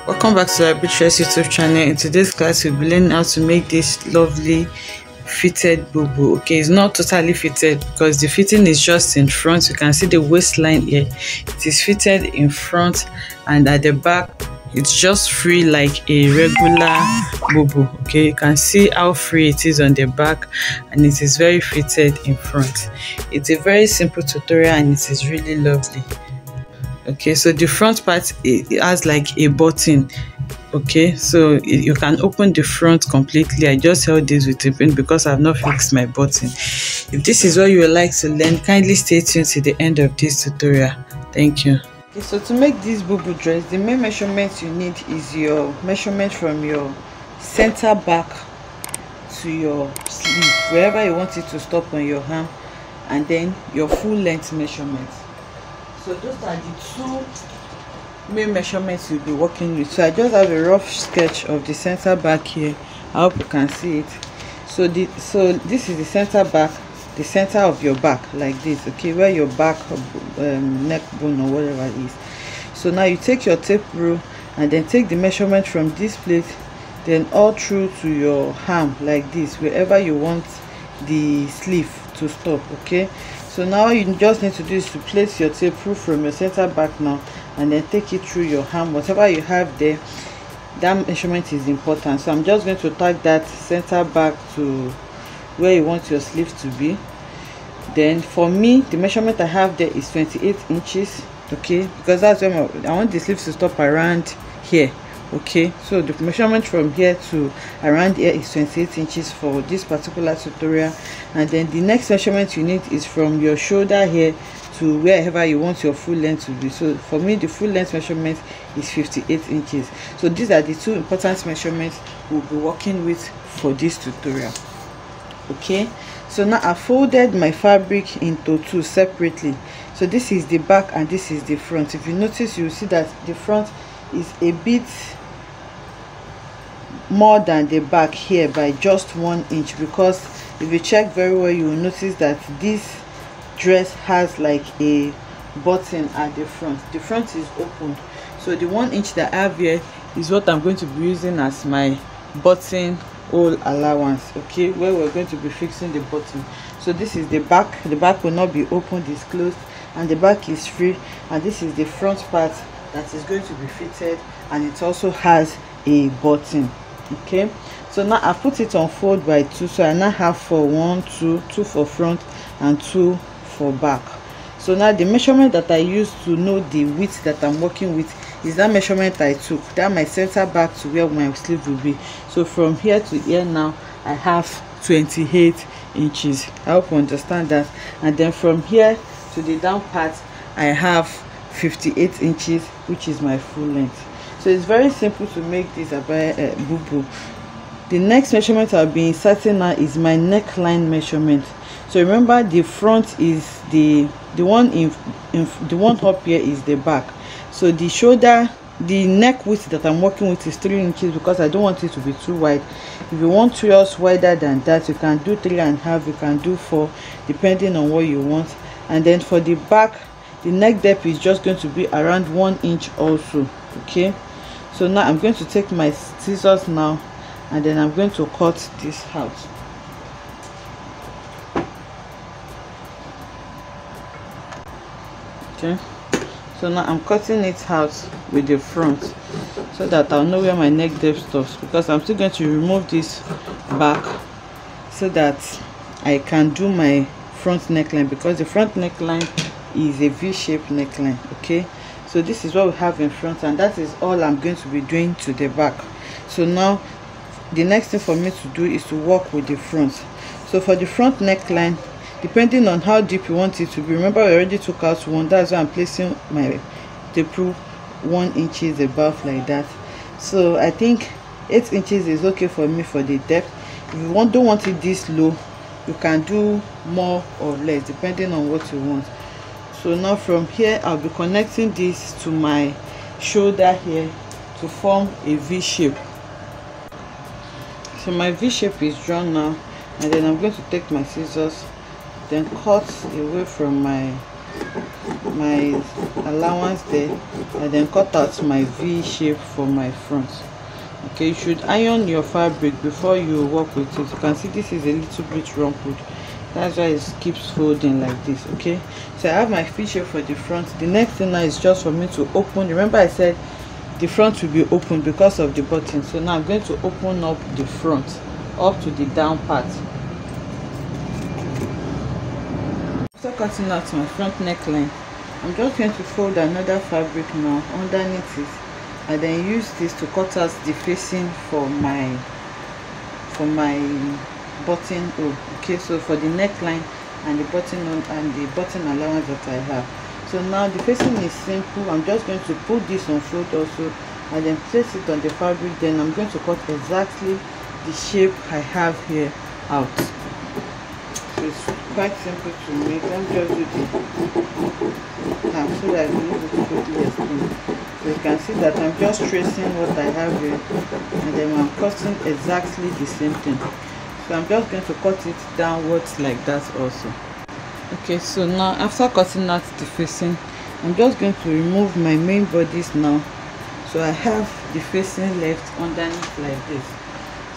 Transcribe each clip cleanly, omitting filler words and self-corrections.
Welcome back to the Arbitress YouTube channel. In today's class, we'll be learning how to make this lovely fitted bubu. Okay, it's not totally fitted because the fitting is just in front. You can see the waistline here. It is fitted in front, and at the back it's just free like a regular bubu. Okay, you can see how free it is on the back, and it is very fitted in front. It's a very simple tutorial and it is really lovely. Okay, so the front part, it has like a button. Okay, so you can open the front completely. I just held this with a pin because I've not fixed my button. If this is what you would like to learn, kindly stay tuned to the end of this tutorial. Thank you. Okay, so to make this bubu dress, the main measurement you need is your measurement from your center back to your sleeve, wherever you want it to stop on your arm, and then your full length measurement. So those are the two main measurements you'll be working with. So I just have a rough sketch of the center back here. I hope you can see it. So this is the center back, the center of your back, like this. Okay, where your back neck bone or whatever it is. So now you take your tape rule and then take the measurement from this place, then all through to your arm, like this, wherever you want the sleeve to stop. Okay, so now you just need to do is to place your tape rule from your center back now, and then take it through your arm. Whatever you have there, that measurement is important. So I'm just going to tag that center back to where you want your sleeve to be. Then for me, the measurement I have there is 28 inches. Okay, because that's where I want the sleeves to stop around here. Okay, so the measurement from here to around here is 28 inches for this particular tutorial. And then the next measurement you need is from your shoulder here to wherever you want your full length to be. So for me, the full length measurement is 58 inches. So these are the two important measurements we'll be working with for this tutorial. Okay, so now I folded my fabric into two separately. So this is the back and this is the front. If you notice, you will see that the front is a bit more than the back here by just 1 inch, because if you check very well, you will notice that this dress has like a button at the front. The front is open, so the 1 inch that I have here is what I'm going to be using as my button hole allowance. Okay, where we're going to be fixing the button. So this is the back. The back will not be opened, it's closed, and the back is free. And this is the front part that is going to be fitted, and it also has a button. Okay, so now I put it on fold by 2, so I now have for 1, 2 for front and 2 for back. So now the measurement that I use to know the width that I'm working with is that measurement I took, that my center back to where my sleeve will be. So from here to here now I have 28 inches. I hope you understand that. And then from here to the down part I have 58 inches, which is my full length. So it's very simple to make this bubu. The next measurement I'll be inserting now is my neckline measurement. So remember, the front is the one in the one up here is the back. So the shoulder, the neck width that I'm working with is 3 inches because I don't want it to be too wide. If you want yours wider than that, you can do 3.5, you can do 4, depending on what you want. And then for the back, the neck depth is just going to be around 1 inch also. Okay, so now I'm going to take my scissors now, and then I'm going to cut this out. Okay, so now I'm cutting it out with the front so that I'll know where my neck depth stops, because I'm still going to remove this back so that I can do my front neckline, because the front neckline is a V-shaped neckline. Okay, so this is what we have in front, and that is all I'm going to be doing to the back. So now the next thing for me to do is to work with the front. So for the front neckline, depending on how deep you want it to be, remember we already took out 1, that's why I'm placing my tape rule 1 inches above, like that. So I think 8 inches is okay for me for the depth. If you don't want it this low, you can do more or less depending on what you want. So now from here I'll be connecting this to my shoulder here to form a V shape. So my V shape is drawn now, and then I'm going to take my scissors, then cut away from my my allowance there, and then cut out my V shape for my front. Okay, you should iron your fabric before you work with it. You can see this is a little bit rumpled, that's why it keeps folding like this. Okay, so I have my V shape for the front. The next thing now is just for me to open. Remember I said the front will be open because of the button, so now I'm going to open up the front up to the down part. After cutting out my front neckline, I'm just going to fold another fabric now underneath it, and then use this to cut out the facing for my button hole. Okay, so for the neckline and the button hole and the button allowance that I have. So now the facing is simple. I'm just going to put this on fold also, and then place it on the fabric. Then I'm going to cut exactly the shape I have here out. So it's quite simple to make. Let me just do this so that I will be able to quickly explain. So you can see that I'm just tracing what I have here, and then I'm cutting exactly the same thing. So I'm just going to cut it downwards like that also. Okay, so now after cutting out the facing, I'm just going to remove my main bodies now. So I have the facing left underneath like this.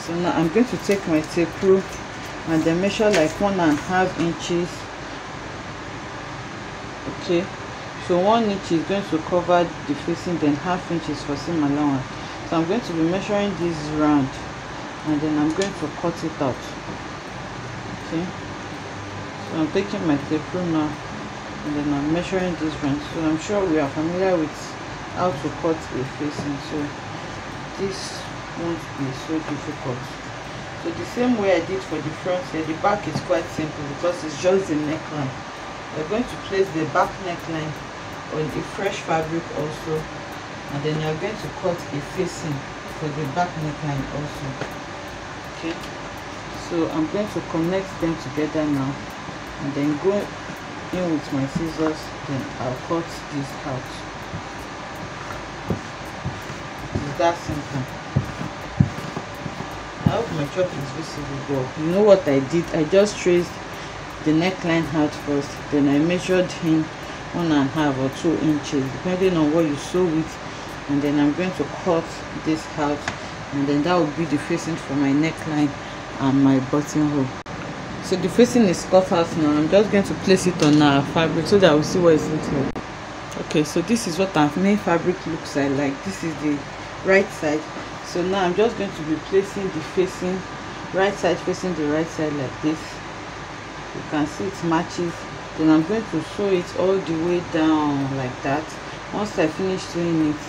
So now I'm going to take my tape rule and then measure like 1.5 inches. Okay, so 1 inch is going to cover the facing, then 1/2 inch is for seam allowance. So I'm going to be measuring this round, and then I'm going to cut it out. Okay, so I'm taking my tape rule now, and then I'm measuring this round. So I'm sure we are familiar with how to cut a facing, so this won't be so difficult. So the same way I did for the front here, the back is quite simple because it's just the neckline. We're going to place the back neckline on the fresh fabric also, and then you're going to cut a facing for the back neckline also. Okay, so I'm going to connect them together now, and then go in with my scissors, then I'll cut this out. It's that simple. I hope my chop is visible, but you know what I did? I just traced the neckline out first, then I measured in 1.5 or 2 inches depending on what you sew with, and then I'm going to cut this out, and then that will be the facing for my neckline and my buttonhole. So the facing is cut out now. I'm just going to place it on our fabric so that we'll see what it looks like. Okay, so this is what our main fabric looks like. This is the right side. So now I'm just going to be placing the facing, right side facing the right side like this. You can see it matches. Then I'm going to sew it all the way down like that. Once I finish sewing it,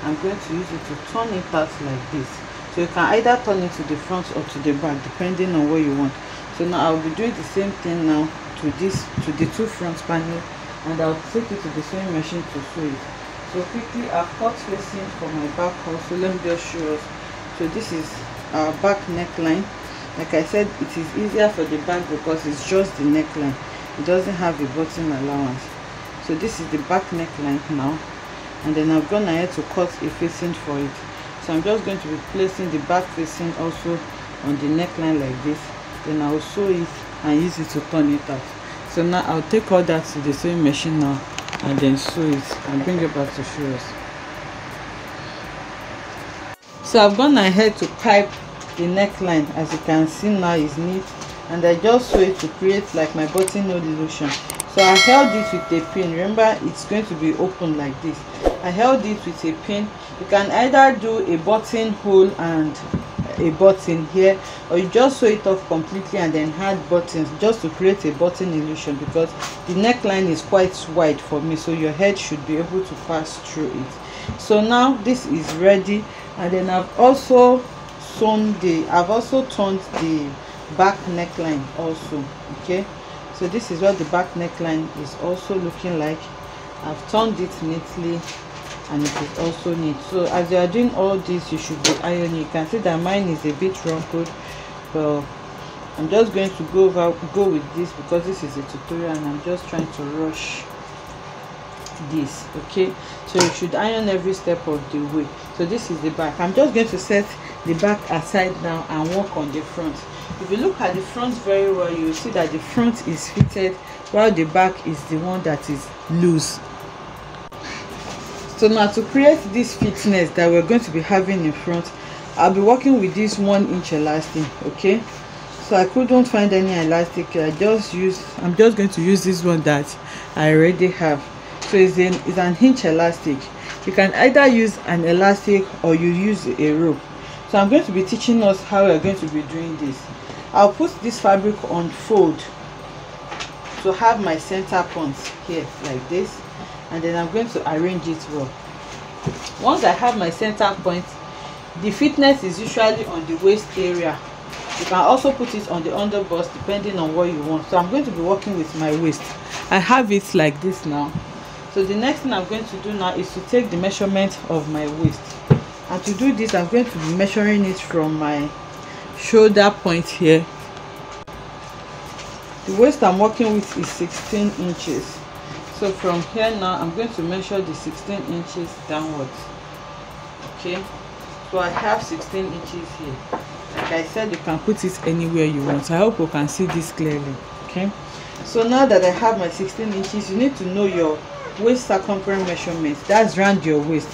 I'm going to use it to turn it out like this. So you can either turn it to the front or to the back depending on what you want. So now I'll be doing the same thing now to the two front panel, and I'll take it to the sewing machine to sew it. So quickly, I've cut facing for my back also. Let me just show us. So this is our back neckline. Like I said, it is easier for the back because it's just the neckline. It doesn't have a button allowance. So this is the back neckline now, and then I've gone ahead to cut a facing for it. So I'm just going to be placing the back facing also on the neckline like this. Then I'll sew it and use it to turn it out. So now I'll take all that to the sewing machine now, and then sew it and bring it back to show us. So I've gone ahead to pipe the neckline. As you can see now, is neat, and I just sew it to create like my buttonhole illusion. So I held it with a pin. Remember, it's going to be open like this. I held it with a pin. You can either do a buttonhole and a button here, or you just sew it off completely and then add buttons just to create a button illusion, because the neckline is quite wide for me, so your head should be able to pass through it. So now this is ready, and then I've also turned the back neckline also. Okay, so this is what the back neckline is also looking like. I've turned it neatly, and it is also neat. So as you are doing all this, you should be ironing. You can see that mine is a bit rumpled, but I'm just going to go with this because this is a tutorial and I'm just trying to rush this. Okay, so you should iron every step of the way. So this is the back. I'm just going to set the back aside now and work on the front. If you look at the front very well, you will see that the front is fitted while the back is the one that is loose. So now to create this fitness that we're going to be having in front, I'll be working with this 1 inch elastic. Okay, so I couldn't find any elastic. I'm just going to use this one that I already have. So it's an inch elastic. You can either use an elastic or you use a rope. So I'm going to be teaching us how we're going to be doing this. I'll put this fabric on fold to have my center points here like this, and then I'm going to arrange it well. Once I have my center point, the fitness is usually on the waist area. You can also put it on the underbust depending on what you want. So I'm going to be working with my waist. I have it like this now. So the next thing I'm going to do now is to take the measurement of my waist, and to do this I'm going to be measuring it from my shoulder point here. The waist I'm working with is 16 inches. So from here now I'm going to measure the 16 inches downwards. Okay, so I have 16 inches here. Like I said, you can put it anywhere you want. I hope you can see this clearly. Okay, so now that I have my 16 inches, you need to know your waist circumference measurement. That's round your waist.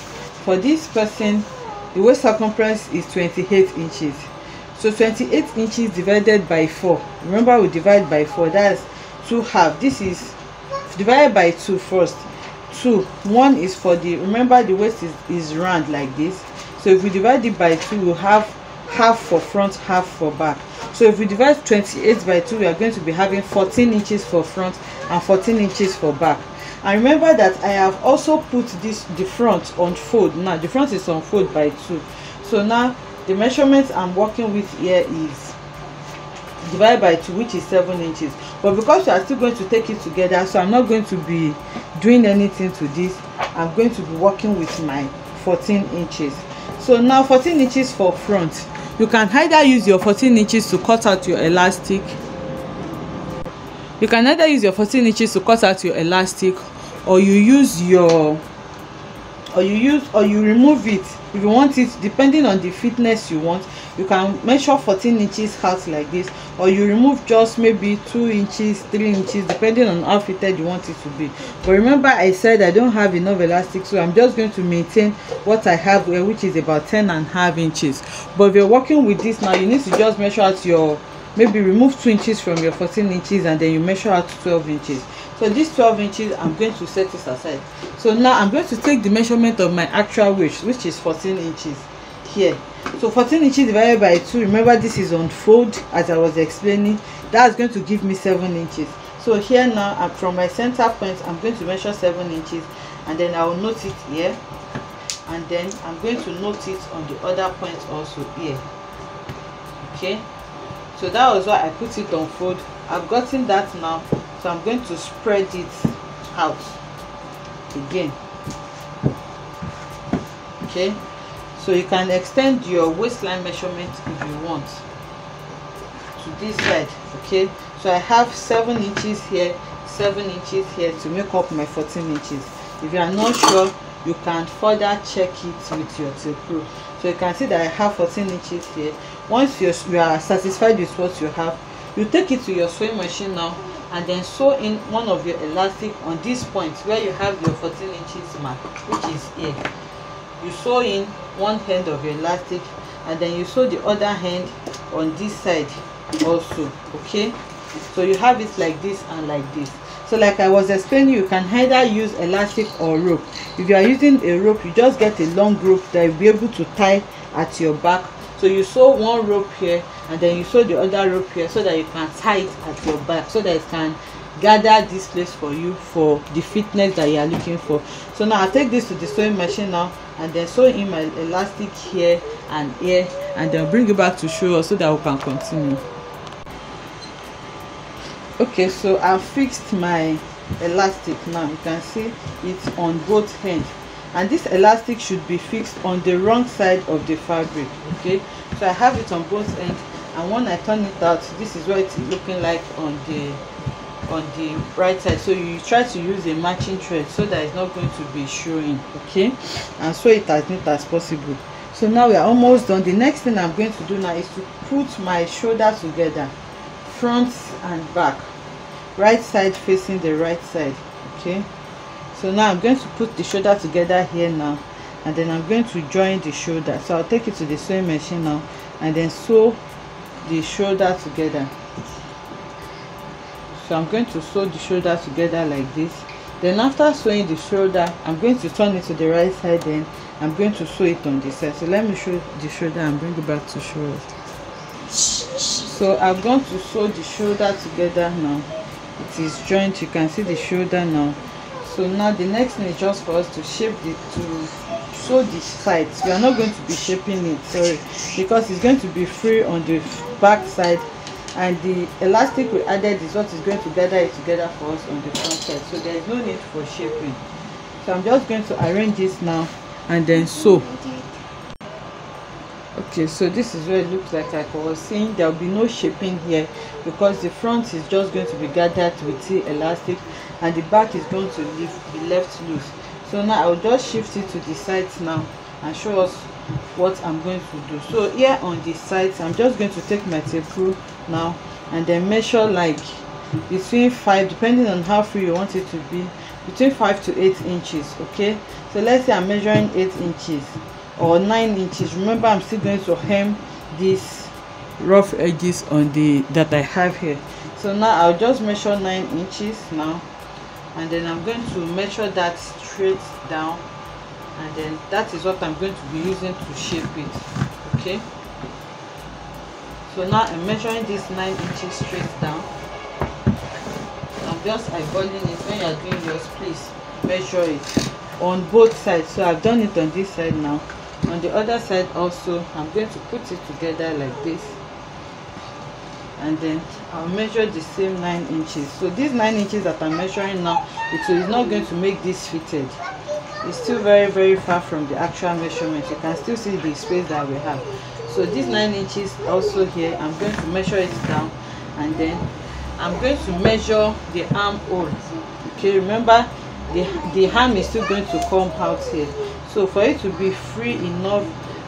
For this person, the waist circumference is 28 inches. So 28 inches divided by 4. Remember, we divide by 4. That's 2 half. This is divided by 2 first. 2. 1 is for the, remember the waist is round like this. So if we divide it by 2, we'll have half for front, half for back. So if we divide 28 by 2, we are going to be having 14 inches for front and 14 inches for back. And remember that I have also put the front on fold. Now the front is on fold by 2. So now the measurement I'm working with here is divided by 2, which is 7 inches. But because we are still going to take it together, so I'm not going to be doing anything to this. I'm going to be working with my 14 inches. So now 14 inches for front. You can either use your 14 inches to cut out your elastic. You can either use your 14 inches to cut out your elastic, or you remove it if you want it, depending on the fitness you want. You can measure 14 inches out like this, or you remove just maybe 2 inches, 3 inches, depending on how fitted you want it to be. But remember, I said I don't have enough elastic, so I'm just going to maintain what I have here, which is about 10.5 inches. But if you're working with this now, you need to just measure out your, maybe remove 2 inches from your 14 inches and then you measure out 12 inches. So this 12 inches, I'm going to set this aside. So now I'm going to take the measurement of my actual waist, which is 14 inches here. So 14 inches divided by 2, remember this is on fold as I was explaining. That's going to give me 7 inches. So here now, from my center point, I'm going to measure 7 inches, and then I will note it here, and then I'm going to note it on the other point also here. Okay, so that was why I put it on fold. I've gotten that now, so I'm going to spread it out again. Okay, so you can extend your waistline measurement if you want to this side. Okay, so I have 7 inches here, 7 inches here to make up my 14 inches. If you are not sure, you can further check it with your tape rule. So you can see that I have 14 inches here. Once you are satisfied with what you have, you take it to your sewing machine now, and then sew in one of your elastic on this point where you have your 14 inches mark, which is here. You sew in one end of your elastic, and then you sew the other end on this side also. Okay, so you have it like this and like this. So like I was explaining, you can either use elastic or rope. If you are using a rope, you just get a long rope that you'll be able to tie at your back. So you sew one rope here, and then you sew the other rope here, so that you can tie it at your back, so that it can gather this place for you for the fitness that you are looking for. So now I'll take this to the sewing machine now, and then sew in my elastic here and here, and then bring it back to show us so that we can continue. Okay, so I've fixed my elastic now. You can see it's on both ends, and this elastic should be fixed on the wrong side of the fabric. Okay, so I have it on both ends, and when I turn it out, this is what it's looking like on the right side. So you try to use a matching thread so that it's not going to be showing. Okay, and sew it as neat as possible. So now we are almost done. The next thing I'm going to do now is to put my shoulder together, front and back, right side facing the right side. Okay, So now I'm going to put the shoulder together here now, and then I'm going to join the shoulder. So I'll take it to the sewing machine now and then sew the shoulder together. So I'm going to sew the shoulder together like this. Then after sewing the shoulder, I'm going to turn it to the right side, then I'm going to sew it on this side. So let me show the shoulder and bring it back to show us. So I'm going to sew the shoulder together now. It is joined, you can see the shoulder now. So now the next thing is just for us to shape to sew the sides. We are not going to be shaping it, sorry, because it's going to be free on the back side, and the elastic we added is what is going to gather it together for us on the front side. So there is no need for shaping. So I'm just going to arrange this now and then sew. Okay, so this is what it looks like I was saying. There will be no shaping here because the front is just going to be gathered with the elastic and the back is going to be left loose. So now I'll just shift it to the sides now and show us what I'm going to do. So here on the sides, I'm just going to take my tape rule now and then measure like between 5, depending on how free you want it to be, between 5 to 8 inches. Okay, so let's say I'm measuring 8 inches or 9 inches. Remember, I'm still going to hem these rough edges on the that I have here. So now I'll just measure 9 inches now, and then I'm going to measure that straight down, and then that is what I'm going to be using to shape it. Okay, so now I'm measuring this 9 inches straight down. I'm just eyeballing it. When you are doing yours, please measure it on both sides. So I've done it on this side now. On the other side also, I'm going to put it together like this, and then I'll measure the same 9 inches. So these 9 inches that I'm measuring now, it is not going to make this fitted. It's still very far from the actual measurement. You can still see the space that we have. So these 9 inches also here, I'm going to measure it down, and then I'm going to measure the armhole. Okay, remember the arm is still going to come out here. So for it to be free enough,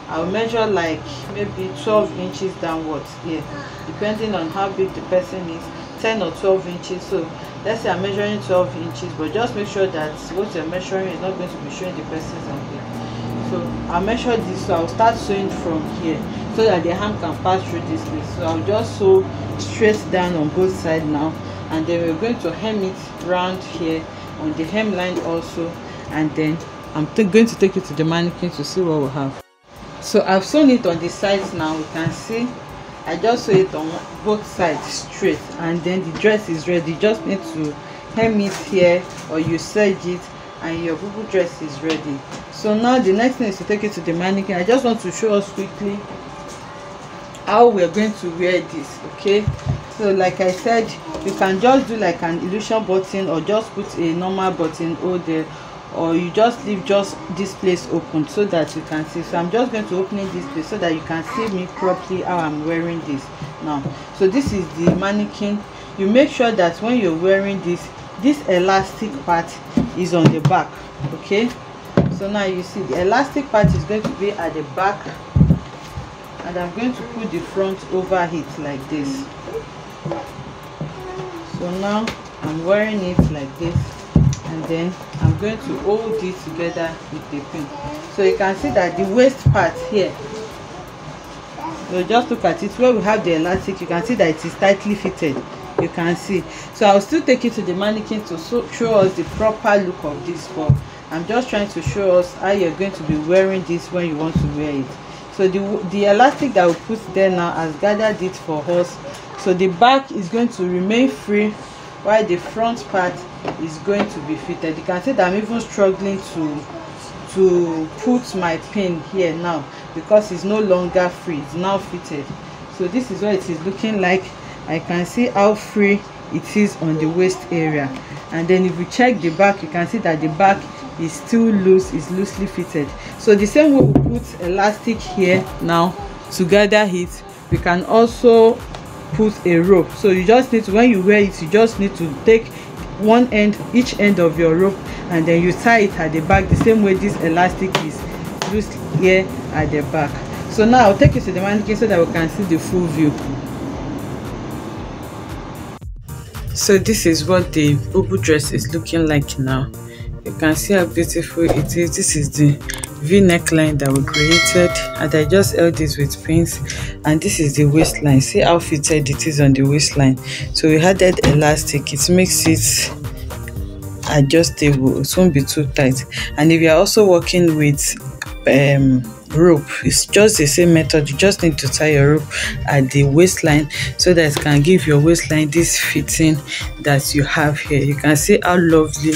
I'll measure like maybe 12 inches downwards here, depending on how big the person is, 10 or 12 inches. So let's say I'm measuring 12 inches, but just make sure that what you're measuring is not going to be showing the person's armpit. So I'll measure this. So I'll start sewing from here so that the arm can pass through this place. So I'll just sew straight down on both sides now, and then we're going to hem it round here on the hemline also, and then I'm going to take it to the mannequin to see what we have. So I've sewn it on the sides now. You can see I just sew it on both sides straight, and then the dress is ready. You just need to hem it here or you serge it, and your bubu dress is ready. So now the next thing is to take it to the mannequin. I just want to show us quickly how we're going to wear this. Okay, so like I said, you can just do like an illusion button or just put a normal button over there, or you just leave just this place open so that you can see. So I'm just going to open this place so that you can see me properly how I'm wearing this now. So this is the mannequin. You make sure that when you're wearing this elastic part is on the back. Okay, so now you see the elastic part is going to be at the back, and I'm going to put the front over it like this. So now I'm wearing it like this, and then I'm going to hold it together with the pin. So you can see that the waist part here, so just look at it where we have the elastic. You can see that it is tightly fitted. You can see. So I'll still take it to the mannequin to show us the proper look of this, but I'm just trying to show us how you're going to be wearing this when you want to wear it. So the elastic that we put there now has gathered it for us. So the back is going to remain free while the front part is going to be fitted. You can see that I'm even struggling to put my pin here now because it's no longer free, it's now fitted. So this is what it is looking like. I can see how free it is on the waist area, and then if you check the back, you can see that the back is still loose, is loosely fitted. So the same way we put elastic here now to gather it, we can also put a rope. So you just need to, when you wear it, you just need to take one end, each end of your rope, and then you tie it at the back the same way this elastic is loose here at the back. So now I'll take it to the mannequin so that we can see the full view. So this is what the bubu dress is looking like now. You can see how beautiful it is. This is the V neckline that we created, and I just held this with pins. And this is the waistline. See how fitted it is on the waistline. So we added elastic. It makes it adjustable. It won't be too tight. And if you are also working with rope, it's just the same method. You just need to tie your rope at the waistline so that it can give your waistline this fitting that you have here. You can see how lovely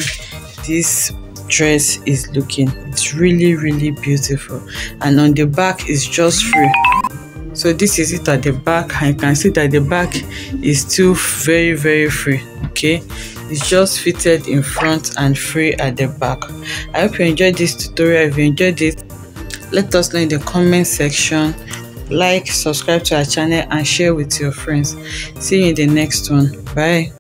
this dress is looking. It's really, really beautiful. And on the back is just free. So this is it at the back, and you can see that the back is still very, very free. Okay, it's just fitted in front and free at the back. I hope you enjoyed this tutorial. If you enjoyed it, let us know in the comment section. Like, subscribe to our channel, and share with your friends. See you in the next one. Bye.